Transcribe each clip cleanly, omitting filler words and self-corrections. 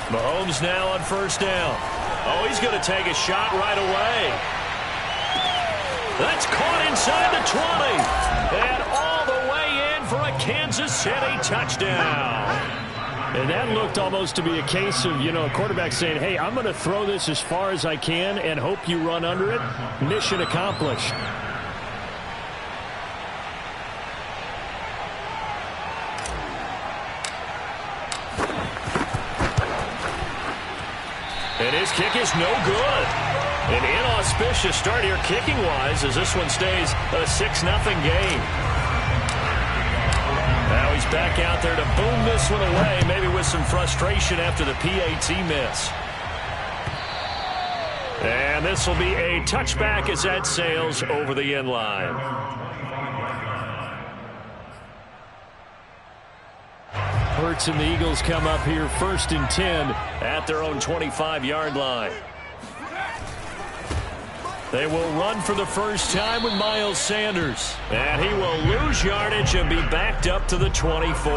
Mahomes now on first down. Oh, he's going to take a shot right away. That's caught inside the 20. And all the way in for a Kansas City touchdown. And that looked almost to be a case of, a quarterback saying, hey, I'm going to throw this as far as I can and hope you run under it. Mission accomplished. And his kick is no good. An inauspicious start here kicking-wise as this one stays a 6-0 game. Now he's back out there to boom this one away, maybe with some frustration after the PAT miss. And this will be a touchback as that sails over the end line. Hurts and the Eagles come up here 1st and 10 at their own 25-yard line. They will run for the first time with Miles Sanders. And he will lose yardage and be backed up to the 24.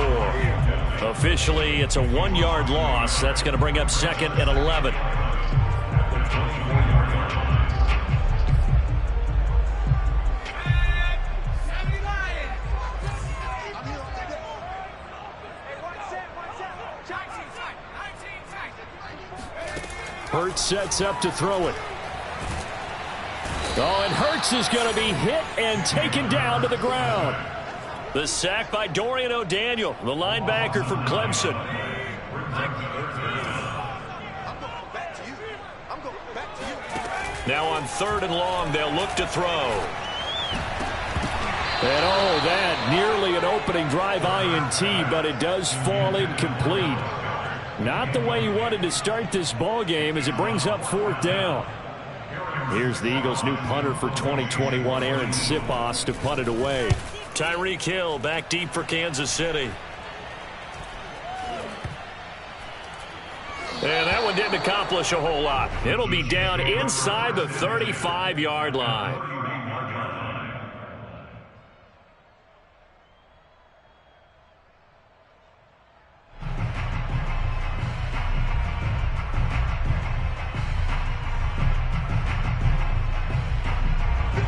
Officially, it's a 1-yard loss. That's going to bring up 2nd and 11. Hurts sets up to throw it. Oh, and Hurts is going to be hit and taken down to the ground. The sack by Dorian O'Daniel, the linebacker from Clemson. Now on 3rd and long, they'll look to throw. And oh, that nearly an opening drive INT, but it does fall incomplete. Not the way he wanted to start this ball game as it brings up 4th down. Here's the Eagles' new punter for 2021, Aaron Sipos, to punt it away. Tyreek Hill back deep for Kansas City. And that one didn't accomplish a whole lot. It'll be down inside the 35-yard line.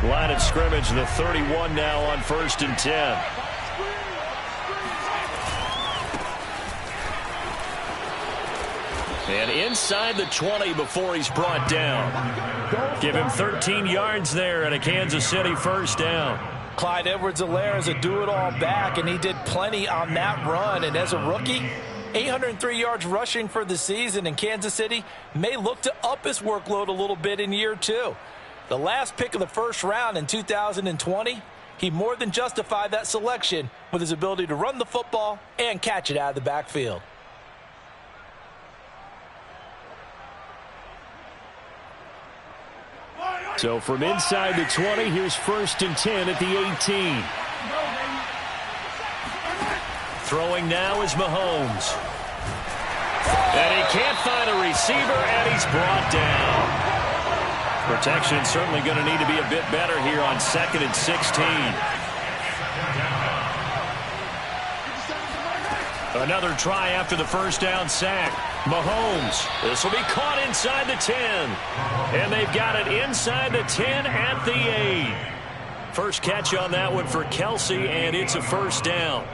Line of scrimmage, the 31 now on 1st and 10. And inside the 20 before he's brought down. Give him 13 yards there and a Kansas City first down. Clyde Edwards-Helaire is a do-it-all back, and he did plenty on that run. And as a rookie, 803 yards rushing for the season, and Kansas City may look to up his workload a little bit in year 2. The last pick of the first round in 2020, he more than justified that selection with his ability to run the football and catch it out of the backfield. So from inside the 20, here's 1st and 10 at the 18. Throwing now is Mahomes. And he can't find a receiver, and he's brought down. Protection certainly going to need to be a bit better here on 2nd and 16. Another try after the first down sack. Mahomes. This will be caught inside the 10. And they've got it inside the 10 at the 8. First catch on that one for Kelsey, and it's a first down.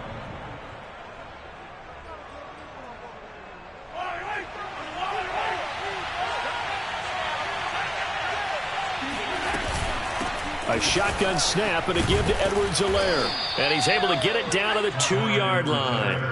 A shotgun snap and a give to Edwards-Helaire. And he's able to get it down to the 2-yard line.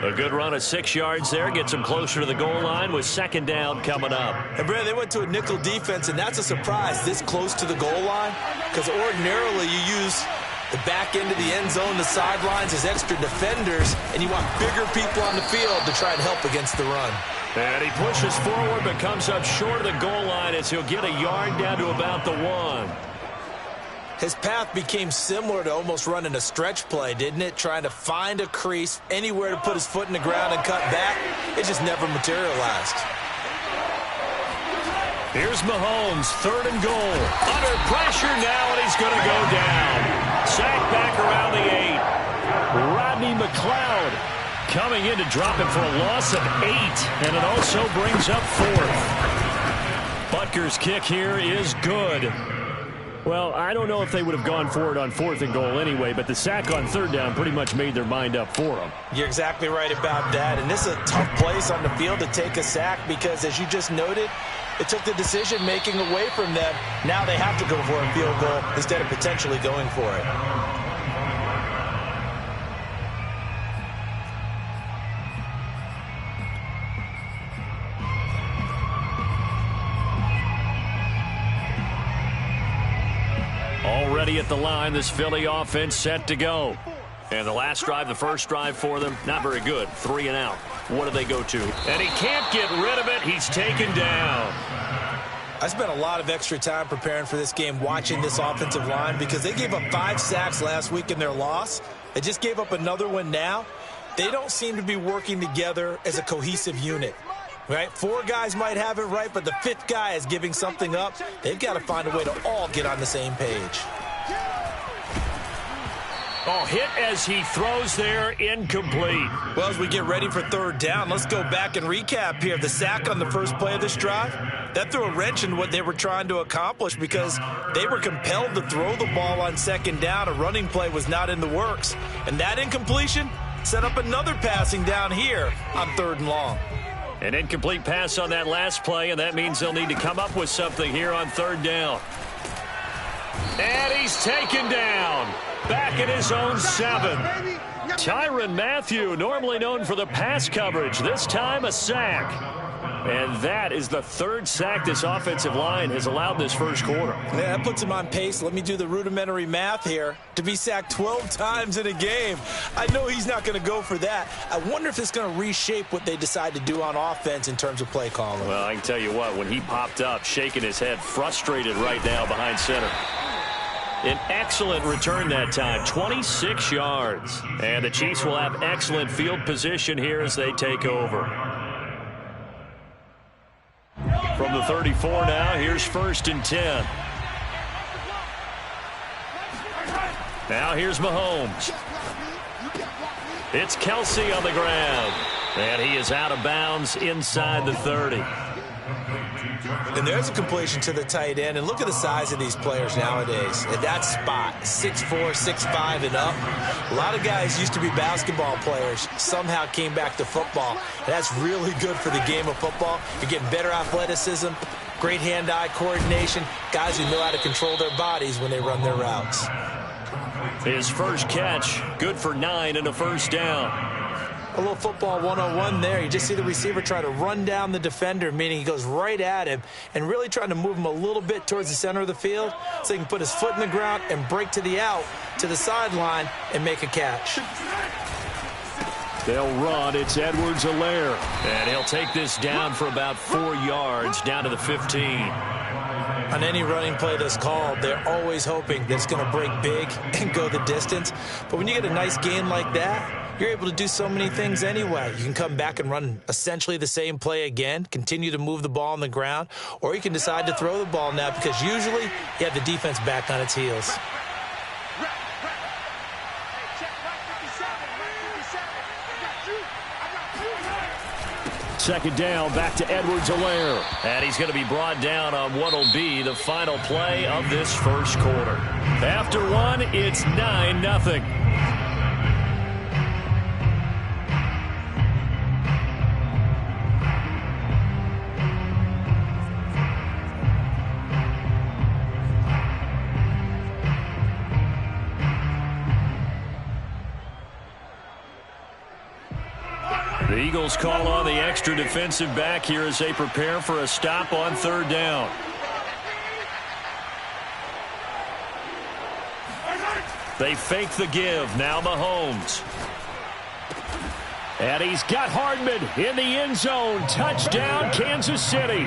A good run of 6 yards there. Gets him closer to the goal line with 2nd down coming up. And Brad, they went to a nickel defense, and that's a surprise this close to the goal line. Because ordinarily you use the back end of the end zone, the sidelines as extra defenders, and you want bigger people on the field to try and help against the run. And he pushes forward but comes up short of the goal line as he'll get a yard down to about the 1. His path became similar to almost running a stretch play, didn't it? Trying to find a crease, anywhere to put his foot in the ground and cut back. It just never materialized. Here's Mahomes, 3rd and goal. Under pressure now, and he's going to go down. Sacked back around the 8. Rodney McLeod coming in to drop it for a loss of 8, and it also brings up 4th. Butker's kick here is good. Well, I don't know if they would have gone for it on 4th and goal anyway, but the sack on 3rd down pretty much made their mind up for them. You're exactly right about that, and this is a tough place on the field to take a sack because, as you just noted, it took the decision-making away from them. Now they have to go for a field goal instead of potentially going for it. Already at the line, this Philly offense set to go. And the last drive, the first drive for them, not very good. 3 and out. What do they go to? And he can't get rid of it. He's taken down. I spent a lot of extra time preparing for this game watching this offensive line because they gave up 5 sacks last week in their loss. They just gave up another one now. They don't seem to be working together as a cohesive unit. Right? 4 guys might have it right, but the 5th guy is giving something up. They've got to find a way to all get on the same page. Oh, hit as he throws there, incomplete. Well, as we get ready for 3rd down, let's go back and recap here. The sack on the first play of this drive, that threw a wrench in what they were trying to accomplish because they were compelled to throw the ball on 2nd down. A running play was not in the works. And that incompletion set up another passing down here on 3rd and long. An incomplete pass on that last play, and that means they'll need to come up with something here on 3rd down. And he's taken down. Back at his own 7. Tyrann Mathieu, normally known for the pass coverage, this time a sack. And that is the 3rd sack this offensive line has allowed this first quarter. Yeah, that puts him on pace. Let me do the rudimentary math here. To be sacked 12 times in a game, I know he's not going to go for that. I wonder if it's going to reshape what they decide to do on offense in terms of play calling. Well, I can tell you what, when he popped up, shaking his head, frustrated right now behind center. An excellent return that time, 26 yards. And the Chiefs will have excellent field position here as they take over. From the 34 now, here's 1st and 10. Now here's Mahomes. It's Kelsey on the ground. And he is out of bounds inside the 30. And there's a completion to the tight end. And look at the size of these players nowadays. At that spot, 6'4", 6'5", and up. A lot of guys used to be basketball players, somehow came back to football. And that's really good for the game of football. You're getting better athleticism, great hand-eye coordination, guys who know how to control their bodies when they run their routes. His first catch, good for 9 and a first down. A little football 101 there. You just see the receiver try to run down the defender, meaning he goes right at him and really trying to move him a little bit towards the center of the field so he can put his foot in the ground and break to the out, to the sideline, and make a catch. They'll run. It's Edwards-Helaire. And he'll take this down for about 4 yards, down to the 15. On any running play that's called, they're always hoping that it's going to break big and go the distance. But when you get a nice gain like that, you're able to do so many things anyway. You can come back and run essentially the same play again, continue to move the ball on the ground, or you can decide to throw the ball now because usually you have the defense back on its heels. Second down, back to Edwards-Helaire. And he's going to be brought down on what will be the final play of this first quarter. After one, it's 9-0. The Eagles call on the extra defensive back here as they prepare for a stop on 3rd down. They fake the give. Now Mahomes. And he's got Hardman in the end zone. Touchdown, Kansas City.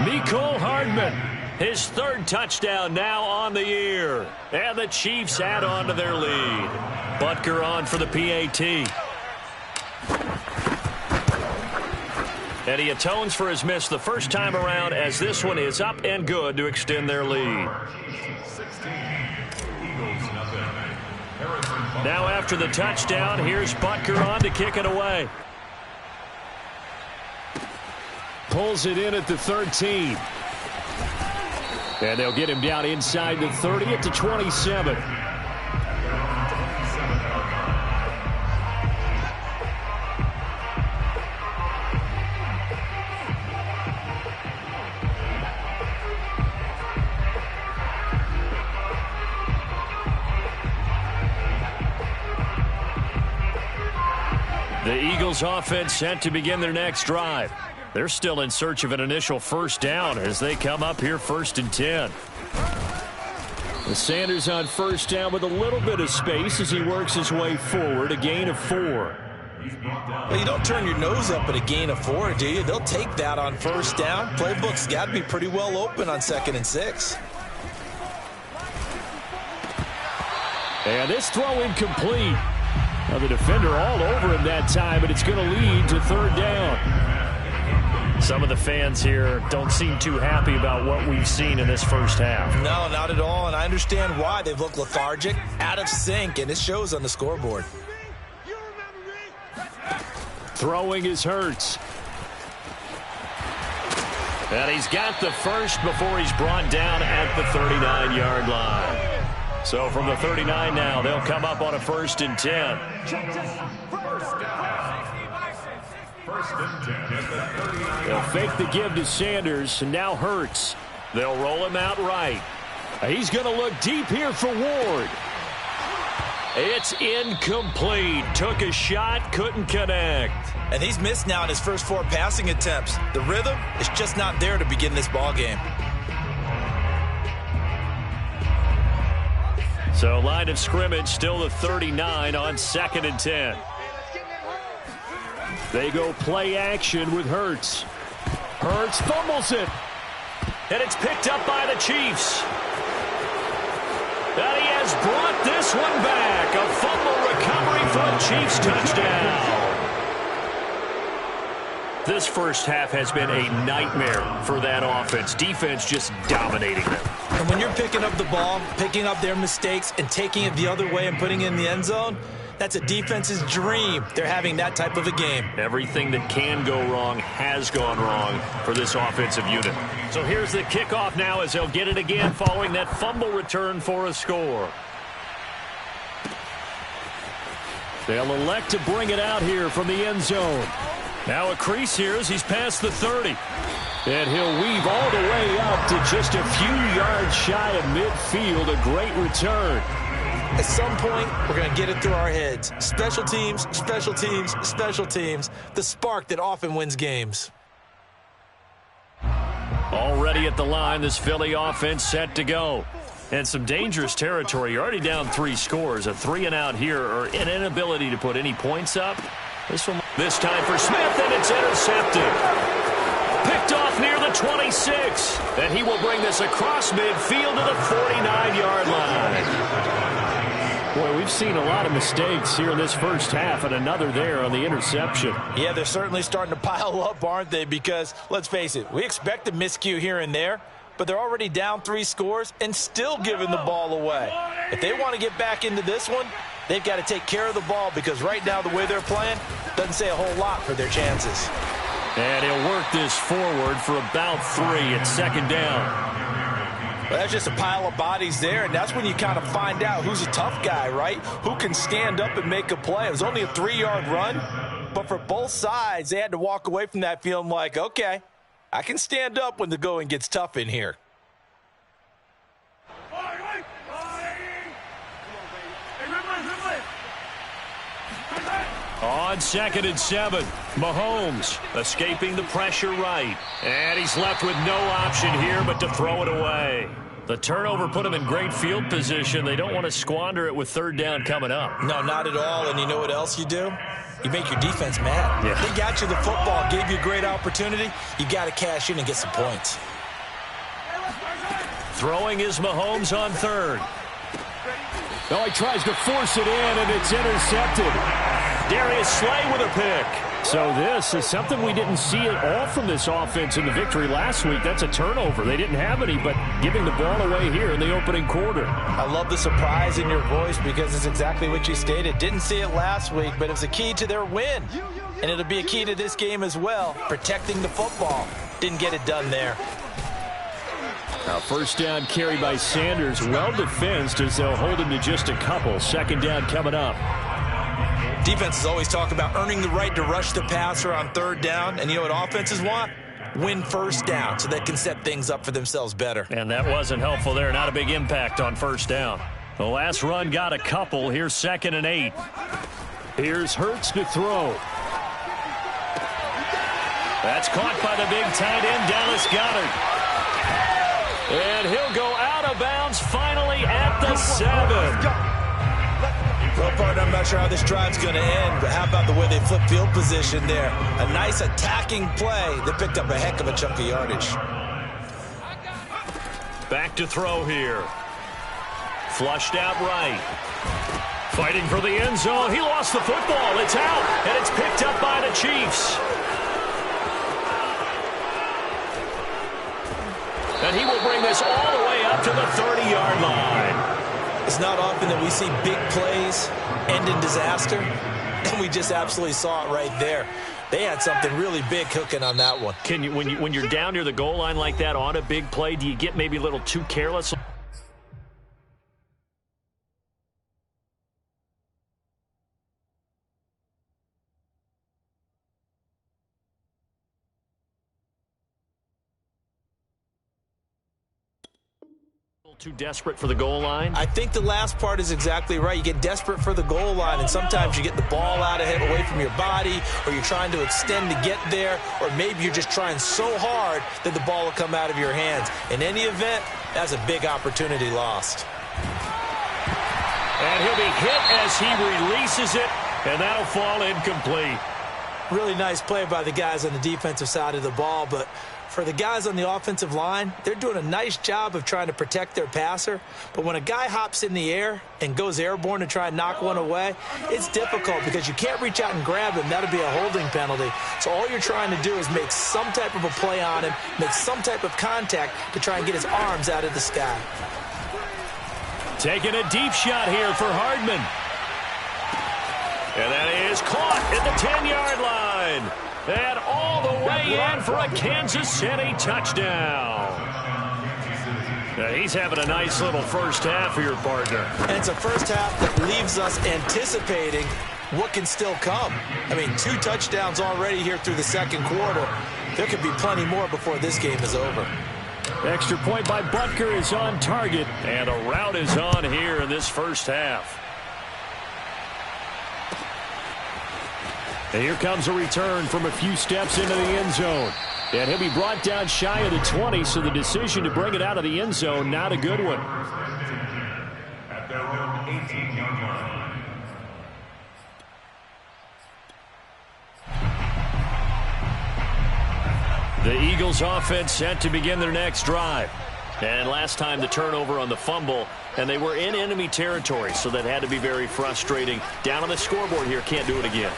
Mecole Hardman, his 3rd touchdown now on the year. And the Chiefs add on to their lead. Butker on for the PAT. And he atones for his miss the first time around as this one is up and good to extend their lead. 16, Eagles, nothing. Harrison Now after the touchdown, here's Butker on to kick it away. Pulls it in at the 13. And they'll get him down inside the 30 at the 27. The Eagles offense set to begin their next drive. They're still in search of an initial first down as they come up here 1st and 10. The Sanders on first down with a little bit of space as he works his way forward, a gain of 4. Well, you don't turn your nose up at a gain of 4, do you? They'll take that on first down. Playbook's got to be pretty well open on 2nd and 6. And this throw incomplete. Now the defender all over him that time, but it's going to lead to 3rd down. Some of the fans here don't seem too happy about what we've seen in this first half. No, not at all, and I understand why. They've looked lethargic, out of sync, and it shows on the scoreboard. Throwing is Hurts. And he's got the first before he's brought down at the 39-yard line. So from the 39 now, they'll come up on a 1st and 10. They'll fake the give to Sanders, and now Hurts. They'll roll him out right. He's going to look deep here for Ward. It's incomplete. Took a shot, couldn't connect. And he's missed now in his first 4 passing attempts. The rhythm is just not there to begin this ball game. So line of scrimmage still the 39 on 2nd and 10. They go play action with Hurts. Hurts fumbles it. And it's picked up by the Chiefs. And he has brought this one back. A fumble recovery for a Chiefs touchdown. This first half has been a nightmare for that offense. Defense just dominating them. And when you're picking up the ball, picking up their mistakes, and taking it the other way and putting it in the end zone, that's a defense's dream. They're having that type of a game. Everything that can go wrong has gone wrong for this offensive unit. So here's the kickoff now as they'll get it again following that fumble return for a score. They'll elect to bring it out here from the end zone. Now a crease here as he's past the 30. And he'll weave all the way up to just a few yards shy of midfield. A great return. At some point, we're going to get it through our heads. Special teams, special teams, special teams. The spark that often wins games. Already at the line, this Philly offense set to go. And some dangerous territory. You're already down 3 scores. A 3-and-out here or an inability to put any points up. This time for Smith, and it's intercepted. Picked off near the 26. And he will bring this across midfield to the 49-yard line. Boy, we've seen a lot of mistakes here in this first half, and another there on the interception. Yeah, they're certainly starting to pile up, aren't they? Because, let's face it, we expect a miscue here and there, but they're already down 3 scores and still giving the ball away. If they want to get back into this one, they've got to take care of the ball because right now the way they're playing doesn't say a whole lot for their chances. And he'll work this forward for about 3 at 2nd down. Well, that's just a pile of bodies there, and that's when you kind of find out who's a tough guy, right? Who can stand up and make a play. It was only a 3-yard run, but for both sides, they had to walk away from that feeling like, okay, I can stand up when the going gets tough in here. On 2nd and 7, Mahomes escaping the pressure right. And he's left with no option here but to throw it away. The turnover put him in great field position. They don't want to squander it with 3rd down coming up. No, not at all. And you know what else you do? You make your defense mad. Yeah. They got you the football, gave you a great opportunity. You got to cash in and get some points. Throwing is Mahomes on 3rd. Oh, he tries to force it in, and it's intercepted. Darius Slay with a pick. So this is something we didn't see at all from this offense in the victory last week. That's a turnover. They didn't have any, but giving the ball away here in the opening quarter. I love the surprise in your voice because it's exactly what you stated. Didn't see it last week, but it was a key to their win. And it'll be a key to this game as well, protecting the football. Didn't get it done there. Now first down carry by Sanders. Well defensed as they'll hold him to just a couple. Second down coming up. Defenses always talk about earning the right to rush the passer on third down. And you know what offenses want? Win first down so they can set things up for themselves better. And that wasn't helpful there. Not a big impact on first down. The last run got a couple. Here's 2nd and 8. Here's Hurts to throw. That's caught by the big tight end, Dallas Goedert. And he'll go out of bounds finally at the 7. Well, partner, I'm not sure how this drive's going to end, but how about the way they flip field position there? A nice attacking play that picked up a heck of a chunk of yardage. Back to throw here. Flushed out right. Fighting for the end zone. He lost the football. It's out, and it's picked up by the Chiefs. And he will bring this all the way up to the 30-yard line. It's not often that we see big plays end in disaster, and we just absolutely saw it right there. They had something really big cooking on that one. Can you, when you're down near the goal line like that on a big play, do you get maybe a little too careless? Too desperate for the goal line? I think the last part is exactly right. You get desperate for the goal line, and sometimes you get the ball out ahead, away from your body, or you're trying to extend to get there, or maybe you're just trying so hard that the ball will come out of your hands. In any event, that's a big opportunity lost. And he'll be hit as he releases it, and that'll fall incomplete. Really nice play by the guys on the defensive side of the ball, but for the guys on the offensive line, they're doing a nice job of trying to protect their passer. But when a guy hops in the air and goes airborne to try and knock one away, it's difficult because you can't reach out and grab him. That'll be a holding penalty. So all you're trying to do is make some type of a play on him, make some type of contact to try and get his arms out of the sky. Taking a deep shot here for Hardman. And that is caught at the 10-yard line. And all the way in for a Kansas City touchdown. Now he's having a nice little first half for your partner. And it's a first half that leaves us anticipating what can still come. I mean, 2 touchdowns already here through the second quarter. There could be plenty more before this game is over. Extra point by Butker is on target. And a route is on here in this first half. And here comes a return from a few steps into the end zone. And he'll be brought down shy of the 20, so the decision to bring it out of the end zone, not a good one. At their own 18-yard line. The Eagles offense set to begin their next drive. And last time the turnover on the fumble, and they were in enemy territory, so that had to be very frustrating. Down on the scoreboard here, can't do it again.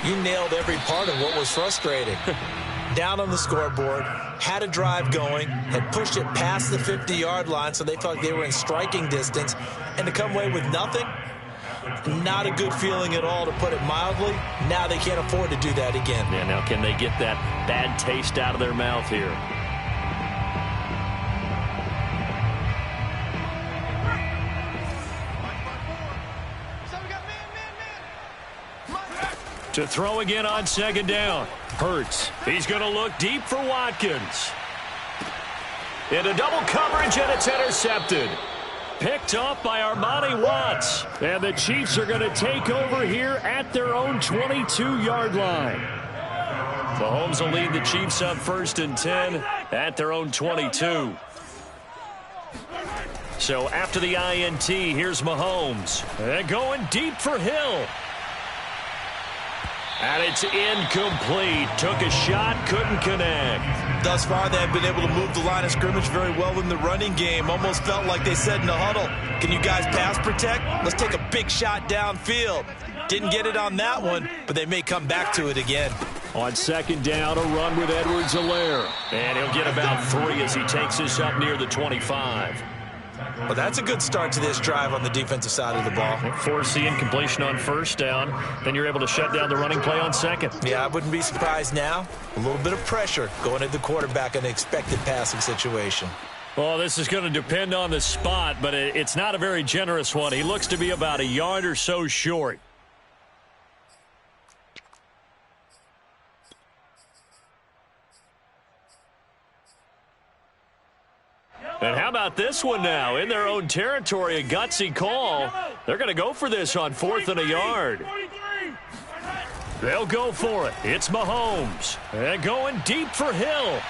You nailed every part of what was frustrating. Down on the scoreboard, had a drive going, had pushed it past the 50-yard line so they felt they were in striking distance, and to come away with nothing, not a good feeling at all, to put it mildly. Now they can't afford to do that again. Yeah, now can they get that bad taste out of their mouth here? To throw again on second down. Hurts. He's going to look deep for Watkins. Into double coverage, and it's intercepted. Picked off by Armani Watts. And the Chiefs are going to take over here at their own 22-yard line. Mahomes will lead the Chiefs up 1st and 10 at their own 22. So after the INT, here's Mahomes. And going deep for Hill. And it's incomplete. Took a shot, couldn't connect. Thus far, they have been able to move the line of scrimmage very well in the running game. Almost felt like they said in the huddle, can you guys pass protect? Let's take a big shot downfield. Didn't get it on that one, but they may come back to it again. On second down, a run with Edwards-Helaire. And he'll get about 3 as he takes us up near the 25. Well, that's a good start to this drive on the defensive side of the ball. Force the incompletion on first down. Then you're able to shut down the running play on second. Yeah, I wouldn't be surprised now. A little bit of pressure going at the quarterback in an expected passing situation. Well, this is going to depend on the spot, but it's not a very generous one. He looks to be about a yard or so short. And how about this one now? In their own territory, a gutsy call. They're going to go for this on 4th and a yard. They'll go for it. It's Mahomes. And going deep for Hill.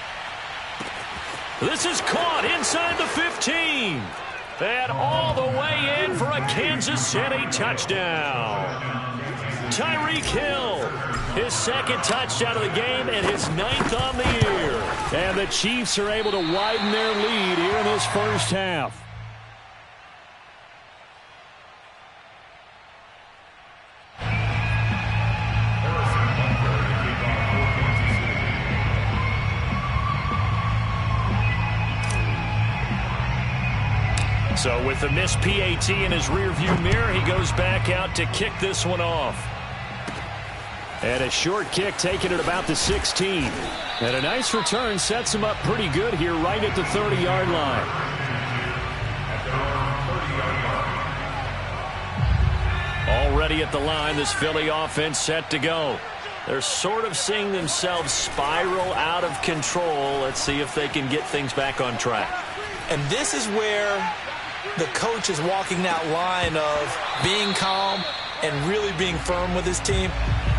This is caught inside the 15. And all the way in for a Kansas City touchdown. Tyreek Hill, his second touchdown of the game and his 9th on the year. And the Chiefs are able to widen their lead here in this first half. So with the missed PAT in his rearview mirror, he goes back out to kick this one off. And a short kick taken at about the 16. And a nice return sets him up pretty good here right at the 30-yard line. Already at the line, this Philly offense set to go. They're sort of seeing themselves spiral out of control. Let's see if they can get things back on track. And this is where the coach is walking that line of being calm and really being firm with his team.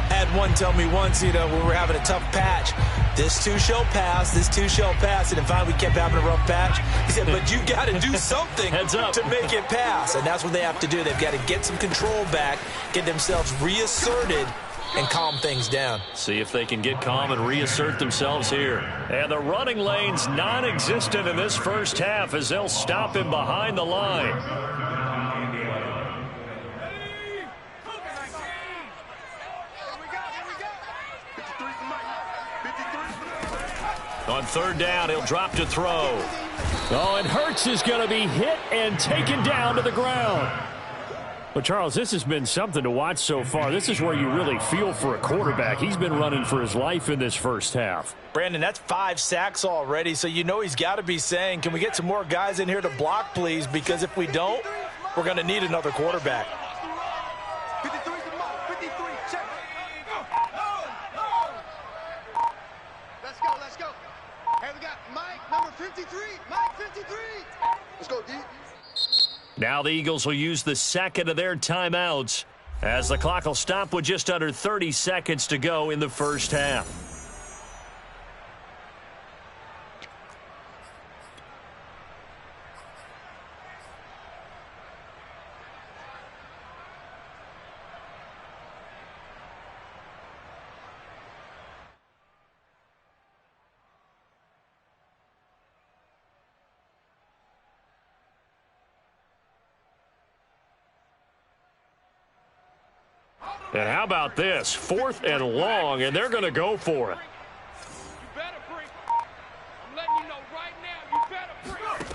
Had one tell me once, when we were having a tough patch, this too shall pass, this too shall pass, and finally we kept having a rough patch. He said, but you got to do something to make it pass, and that's what they have to do. They've got to get some control back, get themselves reasserted, and calm things down. See if they can get calm and reassert themselves here. And the running lane's non-existent in this first half as they'll stop him behind the line. On third down, he'll drop to throw. Oh, and Hurts is going to be hit and taken down to the ground. But, Charles, this has been something to watch so far. This is where you really feel for a quarterback. He's been running for his life in this first half. Brandon, that's 5 sacks already, so he's got to be saying, can we get some more guys in here to block, please? Because if we don't, we're going to need another quarterback. 53, check. Let's go. Hey, we got Mike, number 53. Mike, 53. Let's go, D. Now the Eagles will use the second of their timeouts as the clock will stop with just under 30 seconds to go in the first half. And how about this? 4th and long, and they're going to go for it. You better bring. I'm letting you know right now, you better bring.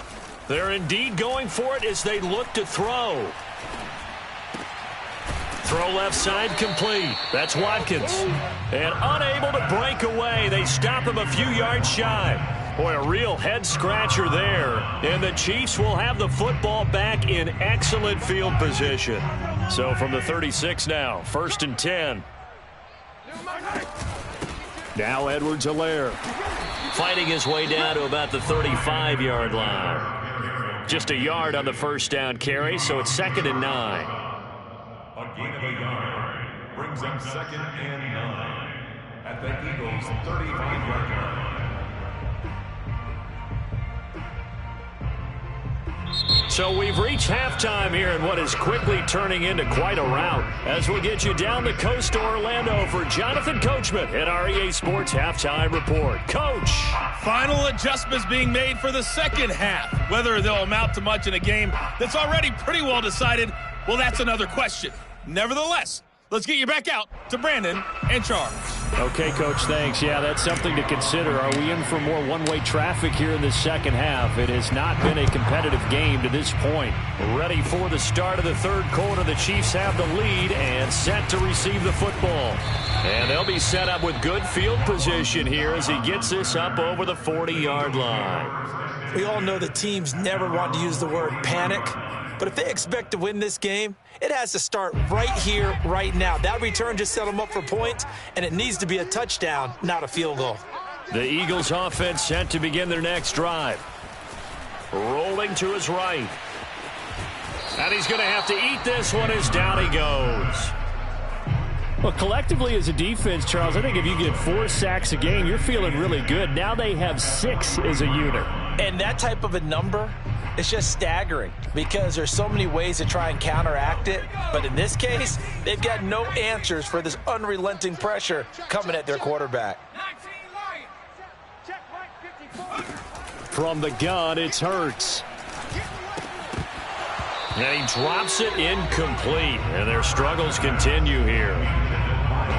They're indeed going for it as they look to throw. Throw left side complete. That's Watkins. And unable to break away. They stop him a few yards shy. Boy, a real head-scratcher there. And the Chiefs will have the football back in excellent field position. So from the 36 now, 1st and 10. Now Edwards-Helaire. Fighting his way down to about the 35-yard line. Just a yard on the first down carry, so it's 2nd and 9. A gain of a yard brings them 2nd and 9 at the Eagles' 35-yard line. So we've reached halftime here in what is quickly turning into quite a rout. As we'll get you down the coast to Orlando for Jonathan Coachman at our EA Sports Halftime Report. Coach! Final adjustments being made for the second half. Whether they'll amount to much in a game that's already pretty well decided, well, that's another question. Nevertheless, let's get you back out to Brandon and Charles. Okay, Coach, thanks. Yeah, that's something to consider. Are we in for more one-way traffic here in the second half? It has not been a competitive game to this point. Ready for the start of the third quarter. The Chiefs have the lead and set to receive the football. And they'll be set up with good field position here as he gets this up over the 40-yard line. We all know the teams never want to use the word panic. But if they expect to win this game, it has to start right here, right now. That return just set them up for points, and it needs to be a touchdown, not a field goal. The Eagles offense set to begin their next drive. Rolling to his right. And he's going to have to eat this one as down he goes. Well, collectively as a defense, Charles, I think if you get 4 sacks a game, you're feeling really good. Now they have 6 as a unit. And that type of a number, it's just staggering because there's so many ways to try and counteract it. But in this case, they've got no answers for this unrelenting pressure coming at their quarterback. From the gun, it's Hurts. And he drops it incomplete. And their struggles continue here.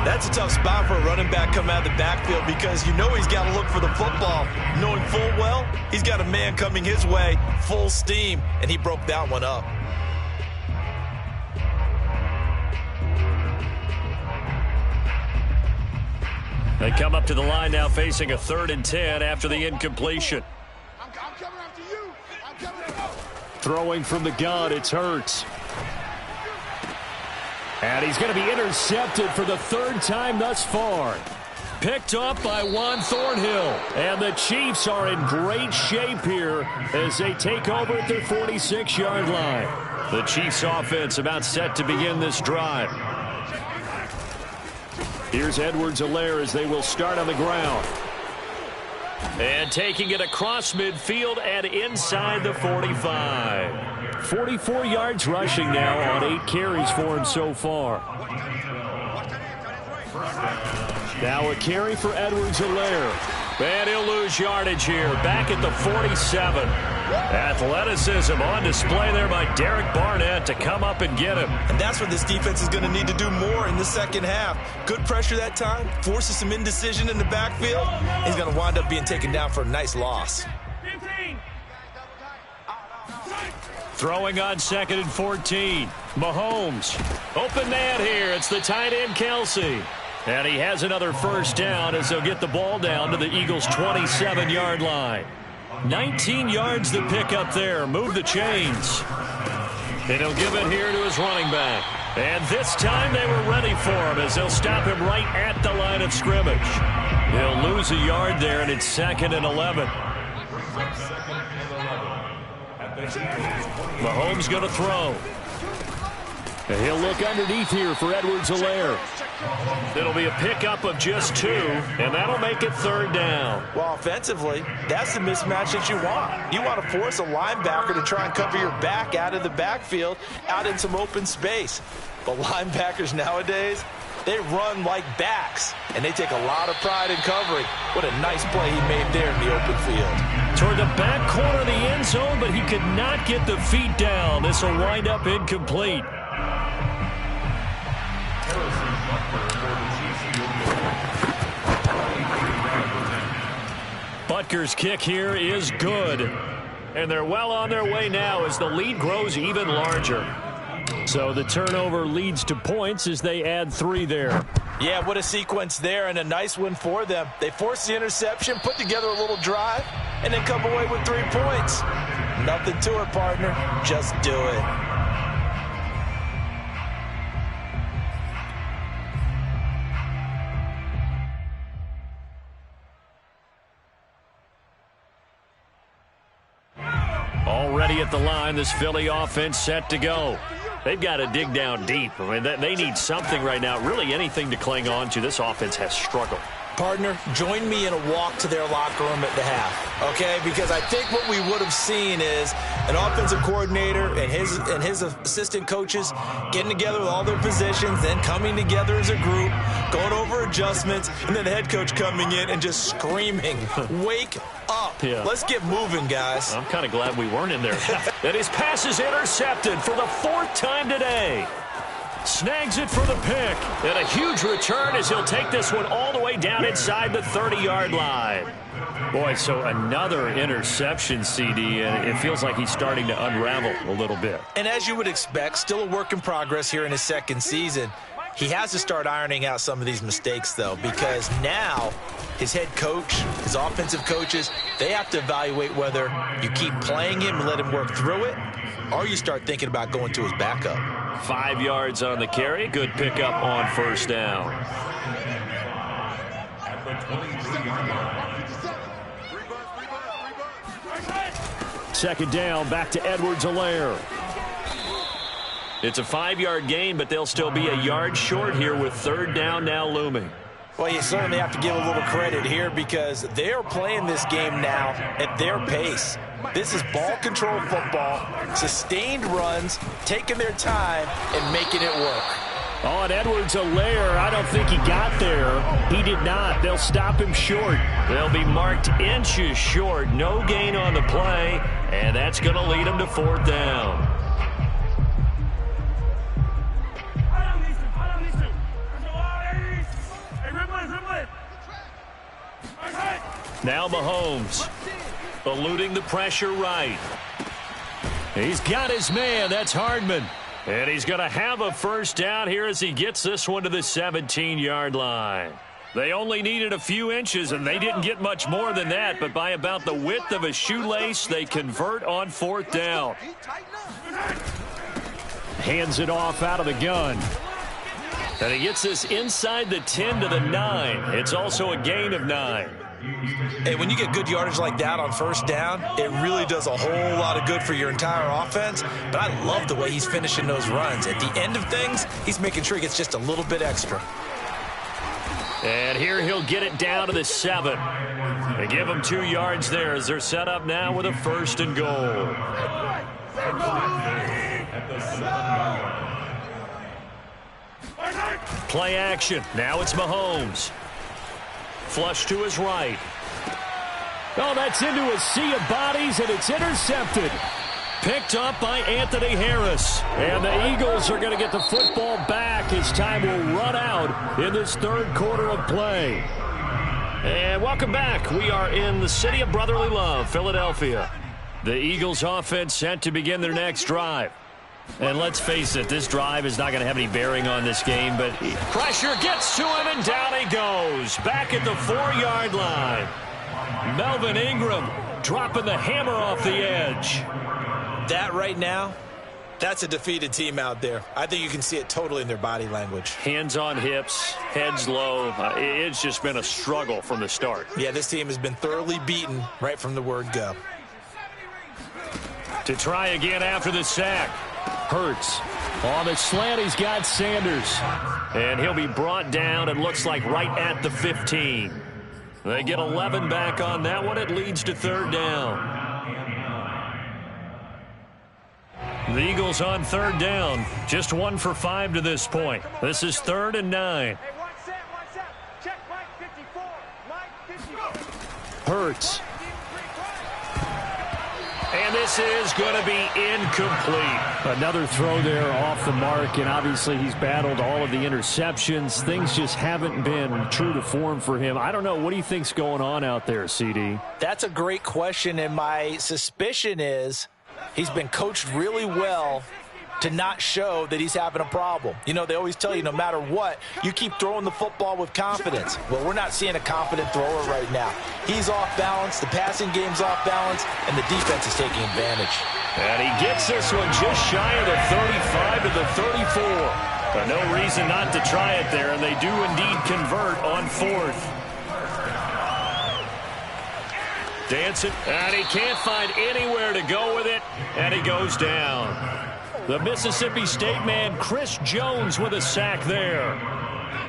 That's a tough spot for a running back coming out of the backfield because you know he's got to look for the football, knowing full well he's got a man coming his way, full steam, and he broke that one up. They come up to the line now facing a 3rd and 10 after the incompletion. I'm coming after you. I'm coming after you. Throwing from the gun, it's Hurts. And he's going to be intercepted for the 3rd time thus far. Picked up by Juan Thornhill. And the Chiefs are in great shape here as they take over at their 46-yard line. The Chiefs offense about set to begin this drive. Here's Edwards-Helaire as they will start on the ground. And taking it across midfield and inside the 45. 44 yards rushing now on 8 carries for him so far. Now a carry for Edwards-Helaire. And he'll lose yardage here. Back at the 47. Athleticism on display there by Derek Barnett to come up and get him. And that's what this defense is going to need to do more in the second half. Good pressure that time, forces some indecision in the backfield. He's going to wind up being taken down for a nice loss. Throwing on 2nd and 14. Mahomes. Open man here. It's the tight end, Kelsey. And he has another first down as they'll get the ball down to the Eagles' 27-yard line. 19 yards to pick up there. Move the chains. And he'll give it here to his running back. And this time they were ready for him as they'll stop him right at the line of scrimmage. He'll lose a yard there, and it's 2nd and 11. Mahomes going to throw. And he'll look underneath here for Edwards-Helaire. It'll be a pickup of just 2, and that'll make it 3rd down. Well, offensively, that's the mismatch that you want. You want to force a linebacker to try and cover your back out of the backfield, out in some open space. But linebackers nowadays, they run like backs, and they take a lot of pride in covering. What a nice play he made there in the open field. Toward the back corner of the end zone, but he could not get the feet down. This will wind up incomplete. Butker's kick here is good. And they're well on their way now as the lead grows even larger. So the turnover leads to points as they add 3 there. Yeah, what a sequence there, and a nice win for them. They forced the interception, put together a little drive, and then come away with 3 points. Nothing to it, partner. Just do it. Already at the line, this Philly offense set to go. They've got to dig down deep. I mean, they need something right now, really anything to cling on to. This offense has struggled. Partner, join me in a walk to their locker room at the half, okay? Because I think what we would have seen is an offensive coordinator and his assistant coaches getting together with all their positions, then coming together as a group, going over adjustments, and then the head coach coming in and just screaming, wake up. Yeah. Let's get moving, guys. I'm kind of glad we weren't in there. And his pass is intercepted for the 4th time today. Snags it for the pick. And a huge return as he'll take this one all the way down inside the 30-yard line. Boy, so another interception, CD, and it feels like he's starting to unravel a little bit. And as you would expect, still a work in progress here in his second season. He has to start ironing out some of these mistakes, though, because now his head coach, his offensive coaches, they have to evaluate whether you keep playing him and let him work through it, or you start thinking about going to his backup. 5 yards on the carry. Good pickup on first down. At the 23-yard line. Second down, back to Edwards-Helaire. It's a 5-yard gain, but they'll still be a yard short here with 3rd down now looming. Well, you certainly have to give a little credit here because they're playing this game now at their pace. This is ball control football, sustained runs, taking their time and making it work. Oh, and Edwards-Helaire, I don't think he got there. He did not. They'll stop him short. They'll be marked inches short. No gain on the play, and that's going to lead them to 4th down. Now Mahomes, eluding the pressure right. He's got his man. That's Hardman. And he's going to have a first down here as he gets this one to the 17-yard line. They only needed a few inches, and they didn't get much more than that. But by about the width of a shoelace, they convert on 4th down. Hands it off out of the gun. And he gets this inside the 10 to the 9. It's also a gain of 9. Hey, when you get good yardage like that on first down, it really does a whole lot of good for your entire offense. But I love the way he's finishing those runs. At the end of things, he's making sure he gets just a little bit extra. And here he'll get it down to the 7. They give him 2 yards there as they're set up now with a 1st and goal. Play action. Now it's Mahomes. Flush to his right. Oh, that's into a sea of bodies, and it's intercepted. Picked up by Anthony Harris. And the Eagles are going to get the football back as time will run out in this 3rd quarter of play. And welcome back. We are in the city of brotherly love, Philadelphia. The Eagles offense set to begin their next drive. And let's face it, this drive is not going to have any bearing on this game, but pressure gets to him, and down he goes. Back at the 4-yard line. Melvin Ingram dropping the hammer off the edge. That right now, that's a defeated team out there. I think you can see it totally in their body language. Hands on hips, heads low. It's just been a struggle from the start. Yeah, this team has been thoroughly beaten right from the word go. To try again after the sack. Hurts. On the slant, he's got Sanders. And he'll be brought down, it looks like, right at the 15. They get 11 back on that one. It leads to 3rd down. The Eagles on 3rd down. Just 1 for 5 to this point. This is 3rd and 9. Check Mike 54. Mike 54. Hurts. And this is going to be incomplete. Another throw there off the mark, and obviously he's battled all of the interceptions. Things just haven't been true to form for him. I don't know. What do you think's going on out there, CD? That's a great question, and my suspicion is he's been coached really well to not show that he's having a problem. You know, they always tell you no matter what, you keep throwing the football with confidence. Well, we're not seeing a confident thrower right now. He's off balance, the passing game's off balance, and the defense is taking advantage. And he gets this one just shy of the 35 to the 34. But no reason not to try it there, and they do indeed convert on 4th. Dancing, and he can't find anywhere to go with it, and he goes down. The Mississippi State man, Chris Jones, with a sack there.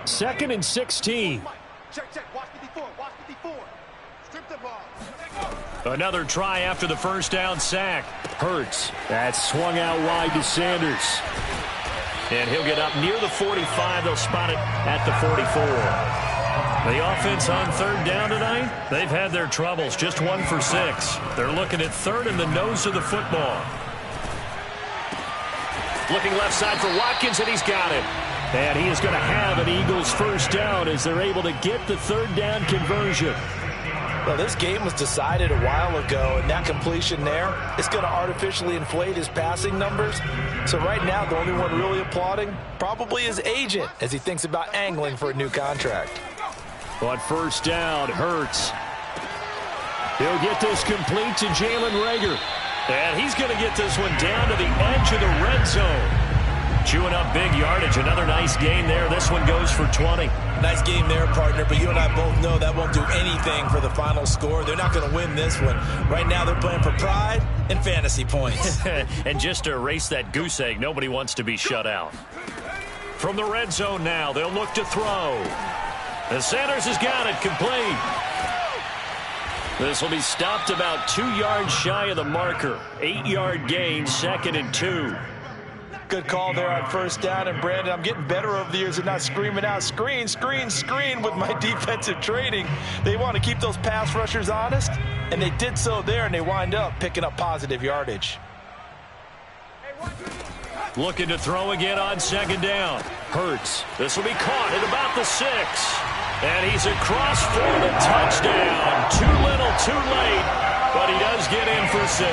2nd and 16. Check, watch the Another try after the first down sack. Hurts. That swung out wide to Sanders. And he'll get up near the 45. They'll spot it at the 44. The offense on third down tonight, they've had their troubles. Just 1 for 6. They're looking at third in the nose of the football. Looking left side for Watkins, and he's got it. And he is going to have an Eagles first down as they're able to get the third down conversion. Well, this game was decided a while ago, and that completion there is going to artificially inflate his passing numbers. So right now, the only one really applauding probably his agent as he thinks about angling for a new contract. On first down, Hurts. He'll get this complete to Jalen Reagor. And he's going to get this one down to the edge of the red zone. Chewing up big yardage. Another nice gain there. This one goes for 20. Nice game there, partner, but you and I both know that won't do anything for the final score. They're not going to win this one. Right now, they're playing for pride and fantasy points. And just to erase that goose egg, nobody wants to be shut out. From the red zone now, they'll look to throw. And Sanders has got it complete. This will be stopped about 2 yards shy of the marker. 8-yard gain, 2nd and 2. Good call there on first down. And, Brandon, I'm getting better over the years and not screaming out, screen, screen, screen with my defensive training. They want to keep those pass rushers honest, and they did so there, and they wind up picking up positive yardage. Looking to throw again on second down. Hurts. This will be caught at about the 6. And he's across for the touchdown. Too little, too late. But he does get in for 6.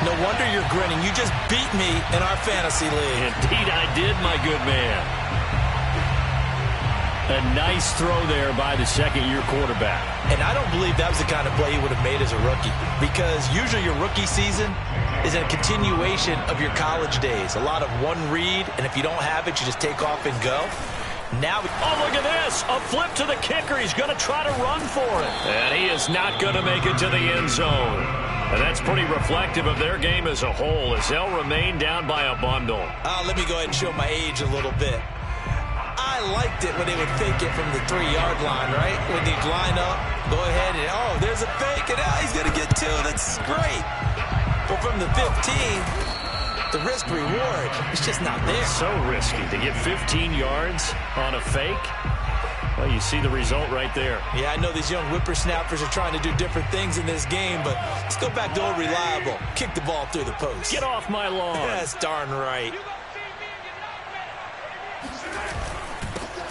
No wonder you're grinning. You just beat me in our fantasy league. Indeed I did, my good man. A nice throw there by the second-year quarterback. And I don't believe that was the kind of play he would have made as a rookie. Because usually your rookie season is a continuation of your college days. A lot of one read, and if you don't have it, you just take off and go. Now, oh, look at this. A flip to the kicker. He's going to try to run for it. And he is not going to make it to the end zone. And that's pretty reflective of their game as a whole as they'll remain down by a bundle. Let me go ahead and show my age a little bit. I liked it when they would fake it from the 3-yard line, right? When they'd line up, go ahead and, oh, there's a fake, and he's going to get 2. That's great. But from the 15... the risk reward is just not there. So risky to get 15 yards on a fake. Well, you see the result right there. Yeah, I know these young whippersnappers are trying to do different things in this game, but let's go back to old reliable. Kick the ball through the post. Get off my lawn. That's darn right.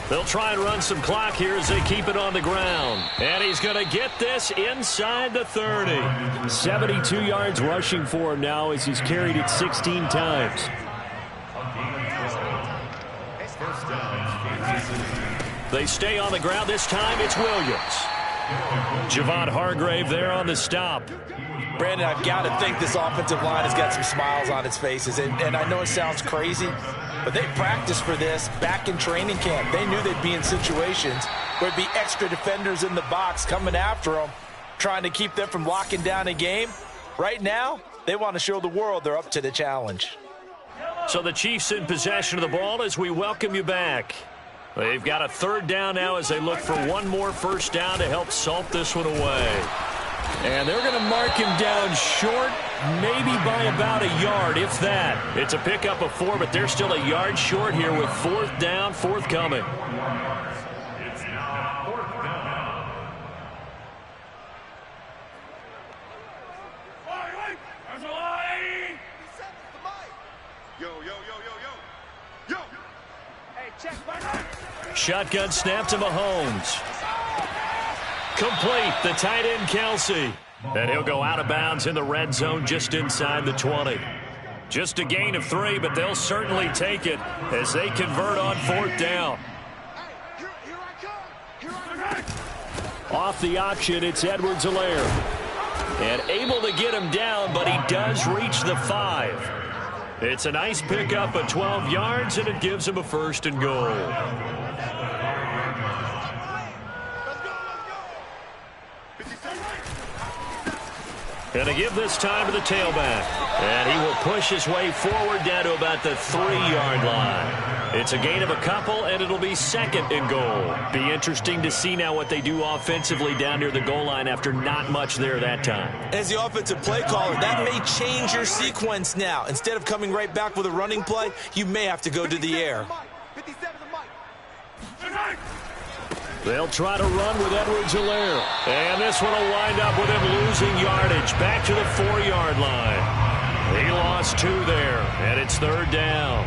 They'll try and run some clock here as they keep it on the ground. And he's going to get this inside the 30. 72 yards rushing for him now as he's carried it 16 times. They stay on the ground. This time it's Williams. Javon Hargrave there on the stop. Brandon, I've got to think this offensive line has got some smiles on its faces. And I know it sounds crazy, but they practiced for this back in training camp. They knew they'd be in situations where there'd be extra defenders in the box coming after them, trying to keep them from locking down a game. Right now, they want to show the world they're up to the challenge. So the Chiefs in possession of the ball as we welcome you back. They've got a third down now as they look for one more first down to help salt this one away. And they're going to mark him down short, maybe by about a yard, if that. It's a pickup of 4, but they're still a yard short here with fourth down, forthcoming. It's now 4th down. Yo. Hey, check my Shotgun snap to Mahomes. Complete, the tight end Kelsey. And he'll go out of bounds in the red zone just inside the 20. Just a gain of 3, but they'll certainly take it as they convert on 4th down. Off the option, it's Edwards-Helaire. And able to get him down, but he does reach the 5. It's a nice pickup of 12 yards, and it gives him a 1st and goal. And to give this time to the tailback. And he will push his way forward down to about the 3-yard line. It's a gain of a couple, and it'll be 2nd and goal. Be interesting to see now what they do offensively down near the goal line after not much there that time. As the offensive play caller, that may change your sequence now. Instead of coming right back with a running play, you may have to go to the air. They'll try to run with Edwards-Helaire. And this one will wind up with him losing yardage back to the 4-yard line. He lost 2 there, and it's 3rd down.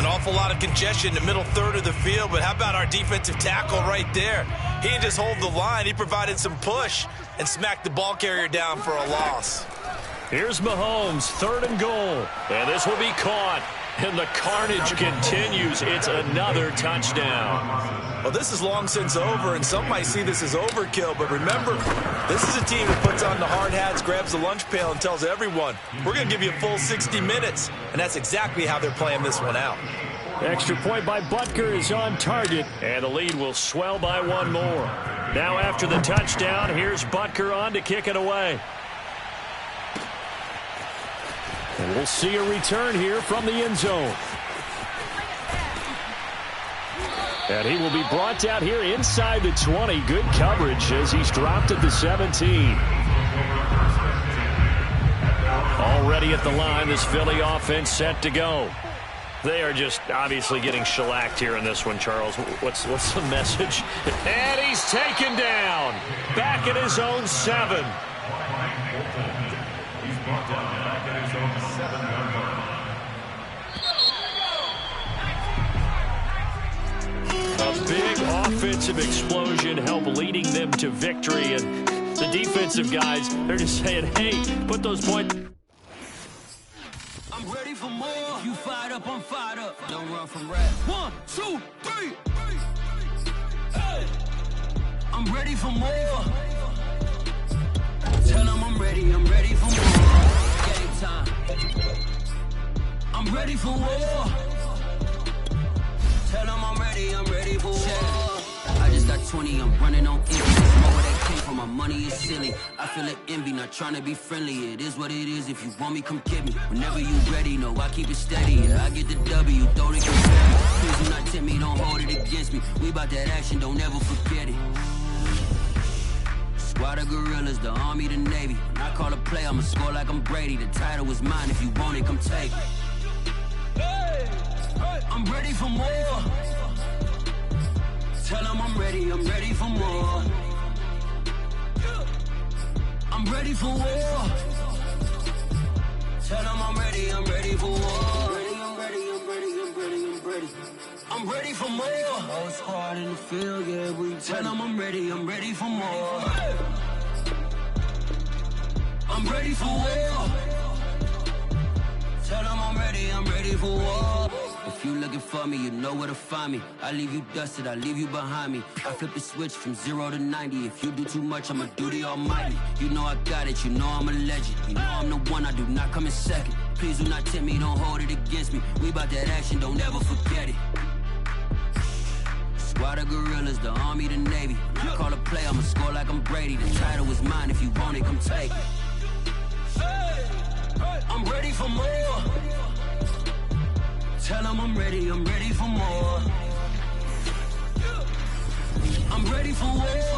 An awful lot of congestion in the middle third of the field, but how about our defensive tackle right there? He didn't just hold the line, he provided some push and smacked the ball carrier down for a loss. Here's Mahomes, 3rd and goal. And this will be caught. And the carnage continues. It's another touchdown. Well, this is long since over, and some might see this as overkill. But remember, this is a team that puts on the hard hats, grabs the lunch pail, and tells everyone, we're going to give you a full 60 minutes. And that's exactly how they're playing this one out. Extra point by Butker is on target. And the lead will swell by 1 more. Now after the touchdown, here's Butker on to kick it away. And we'll see a return here from the end zone. And he will be brought down here inside the 20. Good coverage as he's dropped at the 17. Already at the line, this Philly offense set to go. They are just obviously getting shellacked here in this one, Charles. What's the message? And he's taken down. Back at his own 7. He's brought down back at his own 7-yard line. A big offensive explosion helped leading them to victory. And the defensive guys, they're just saying, hey, put those points. I'm ready for more. You fired up, I'm fired up. Don't run from rap. 1, 2, 3. Hey. I'm ready for more. Tell them I'm ready for more. Game time. I'm ready for war. Tell them I'm ready for war. I just got 20, I'm running on empty. Know where that came from, my money is silly. I feel it envy, not trying to be friendly. It is what it is, if you want me, come get me. Whenever you ready, know I keep it steady. Yeah, I get the W, throw it confetti. Please do not tempt me, don't hold it against me. We about that action, don't ever forget it. Squad of gorillas, the army, the navy. When I call a play, I'ma score like I'm Brady. The title is mine, if you want it, come take it. I'm ready for more. Tell them I'm ready for more. I'm ready for war. Tell them I'm ready for war. I'm ready for more. Whole squad in the field, yeah, we tell them I'm ready for more. I'm ready for war. Tell them I'm ready for war. If you looking for me, you know where to find me. I leave you dusted, I leave you behind me. I flip the switch from 0 to 90. If you do too much, I'ma do the almighty. You know I got it, you know I'm a legend. You know I'm the one, I do not come in second. Please do not tempt me, don't hold it against me. We about that action, don't ever forget it. Squad of gorillas, the army, the navy. When I call a play, I'ma score like I'm Brady. The title is mine, if you want it, come take it. I'm ready for more. Tell them I'm ready for more. I'm ready for war.